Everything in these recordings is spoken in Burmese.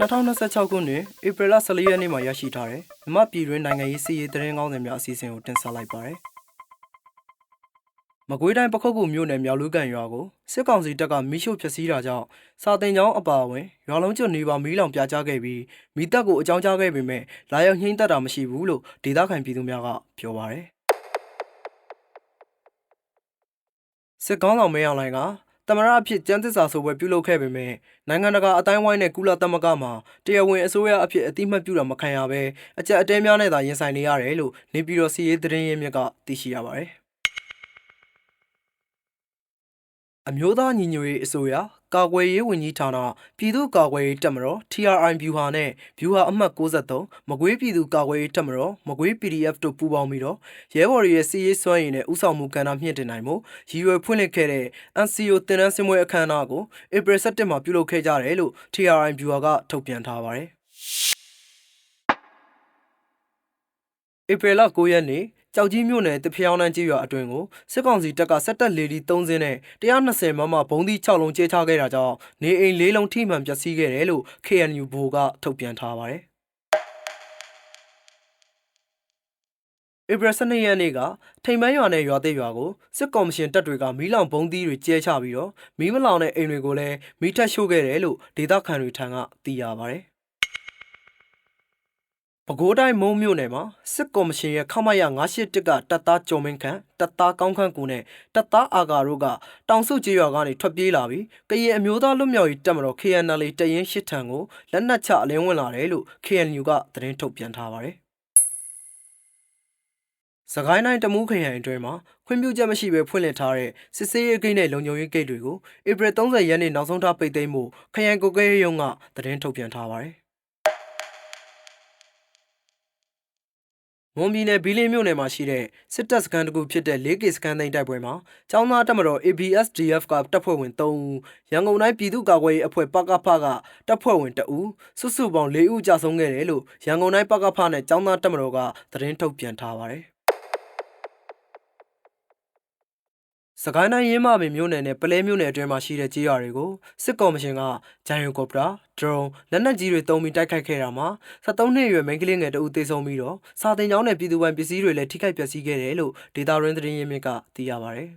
2026 ခုနှစ်ဧပြီလ14ရက်နေ့မှာရရှိထားတဲ့မြမပြည်တွင်းနိုင်ငံရေးစီးရေးသတင်းကောင်းတွေများအစီအစဉ်ကိုတင်ဆက်လိုက်ပါရယ်။မကွေးတိုင်းပခုတ်ကူမြို့နယ်မြောက်လူကန်ရွာကိုစစ်ကောင်စီတပ်ကမီးရှို့ဖျက်ဆီးတာကြောင့်စာတင်ကျောင်းအပါအဝင်ရွာလုံးကျွတ်နေပါမီးလောင်ပြာကျခဲ့ပြီးမိတပ်ကိုအကြောင်းကြားခဲ့ပေမဲ့လာရောက်နှိမ့်သက်တာမရှိဘူးလို့ဒေသခံပြည်သူများကပြောပါရယ်။စစ်ကောင်ဆောင်မဲအောင်လိုင်ကတမရအဖြစ်ကျန်းသစ္စာဆိုပွဲပြုလုပ်ခဲ့ပေမဲ့နိုင်ငံတကာအတိုင်းဝိုင်းနဲ့ကုလသမဂ္ဂမှတရားဝင်အစိုးရအဖြစ်အတိမတ်ပြုတာမခံရဘဲအကြက်အတဲများနဲ့သာရင်ဆိုင်နေရတယ်လို့နေပြည်တော်စီရေးသတင်းရင်းမြစ်ကသိရှိရပါတယ်။အမျိုးသားညီညွတ်ရေးအစိုးရကာကွယ်ရေးဝန်ကြီးဌာနပြည်သူ့ကာကွယ်ရေးတပ်မတော် TRI ဗျူဟာနဲ့ဗျူဟာအမှတ်63မကွေးပြည်သူ့ကာကွယ်ရေးတပ်မတော်မကွေး PDF တို့ပူးပေါင်းပြီးတော့ရဲဘော်တွေရဲ့စီရေးစွမ်းရည်နဲ့ဥဆောင်မှုကဏ္ဍမြင့်တင်နိုင်မှုရည်ရွယ်ဖွင့်လှစ်ခဲ့တဲ့ NCO တင်နန်းစင်ပွဲအခမ်းအနားကိုဧပြီ17မှာပြုလုပ်ခဲ့ကြတယ်လို့ TRI ဗျူဟာကထုတ်ပြန်ထားပါတယ်။ဧပြီလ9ရက်နေ့ကြောက်ကြီးမြို့နယ်တဖျောင်းတန်းကြီးရွာအတွင်းကိုစစ်ကောင်စီတပ်ကဆက်တက်လေဒီ3စင်းနဲ့120မမဘုံသီး6လုံးကျဲချခဲ့တာကြောင့်နေအိမ်4လုံးထိမှန်ပျက်စီးခဲ့တယ်လို့ KNU ဘိုကထုတ်ပြန်ထားပါတယ်။ဧပြီ12ရက်နေ့ကထိန်မန်းရွာနဲ့ရွာသေးရွာကိုစစ်ကော်မရှင်တပ်တွေကမီးလောင်ဘုံသီးတွေကျဲချပြီးတော့မီးမလောင်တဲ့အိမ်တွေကိုလည်းမီးထက်ရှို့ခဲ့တယ်လို့ဒေသခံတွေထံကသိရပါတယ်။ပဲခူးတိုင်းမုံမြို့နယ်မှာစစ်ကော်မရှင်ရဲ့ခမရ981ကတပ်သားကျော်မင်းခန့်တပ်သားကောင်းခန့်ကိုနဲ့တပ်သားအာဂါတို့ကတောင်စုကျေးရွာကနေထွက်ပြေးလာပြီးကရင်အမျိုးသားလွတ်မြောက်ရေးတပ်မတော် KNL တရင်8ထံကိုလက်နက်ချအလင်းဝင်လာတယ်လို့ KNU ကသတင်းထုတ်ပြန်ထားပါတယ်။စကိုင်းတိုင်းတမူးခရိုင်အတွင်းမှာခွင့်ပြုချက်မရှိဘဲဖွင့်လှစ်ထားတဲ့စစ်ဆေးရေးဂိတ်နဲ့လုံခြုံရေးဂိတ်တွေကိုဧပြီ30ရက်နေ့နောက်ဆုံးထားပိတ်သိမ်းဖို့ခရိုင်ကိုကဲရုံးကသတင်းထုတ်ပြန်ထားပါတယ်။မွန်ပြည်နယ်ဘီလင်းမြို့နယ်မှာရှိတဲ့စစ်တပ်စခန်းတစ်ခုဖြစ်တဲ့ 4K စခန်းသိမ်းတိုက်ပွဲမှာចောင်းသားတပ်မတော် ABSDF ကတပ်ဖွဲ့ဝင်3ဦးရန်ကုန်တိုင်းပြည်သူ့ကာကွယ်ရေးအဖွဲ့ပကဖကတပ်ဖွဲ့ဝင်2ဦးစုစုပေါင်း4ဦးကြာဆုံးခဲ့တယ်လို့ရန်ကုန်တိုင်းပကဖနဲ့ចောင်းသားတပ်မတော်ကသတင်းထုတ်ပြန်ထားပါတယ်။စကိုင်းတိုင်းရင်းမာပင်မြို့နယ်နဲ့ပလဲမြို့နယ်အတွင်းမှာရှိတဲ့ကြေးရွာတွေကိုစစ်ကော်မရှင်ကဂျန်ယိုကော်ပတာဒရုန်းလက်နက်ကြီးတွေတုံးပြီးတိုက်ခိုက်ခဲ့တာမှာ73နှစ်အရွယ်မိန်းကလေးငယ်တဦးသေဆုံးပြီးတော့စာတင်ကျောင်းနဲ့ပြည်သူ့ပိုင်ပစ္စည်းတွေလည်းထိခိုက်ပျက်စီးခဲ့တယ်လို့ဒေတာရင်းသတင်းရင်းမြစ်ကသိရပါဗျ။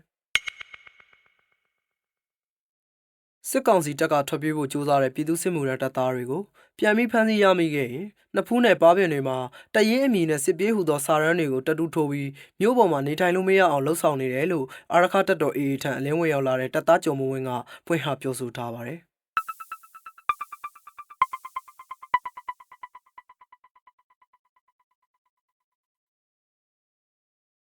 စစ်ကောင်စီတပ်ကထွက်ပြေးဖို့ကြိုးစားတဲ့ပြည်သူ့စစ်မှုထမ်းတပ်သားတွေကိုပြန်ပြီးဖမ်းဆီးရမိခဲ့ရင်နှစ်ဖူးနယ်ပါးပင်တွေမှာတရင်အမည်နဲ့စစ်ပြေးဟူသောစာရန်တွေကိုတတူထိုးပြီးမြို့ပေါ်မှာနေထိုင်လို့မရအောင်လှုံ့ဆော်နေတယ်လို့အာရခတပ်တော် AA ထံအလင်းဝင်ရောက်လာတဲ့တပ်သားကျော်မဝင်းကဖွင့်ဟပြောဆိုထားပါတယ်။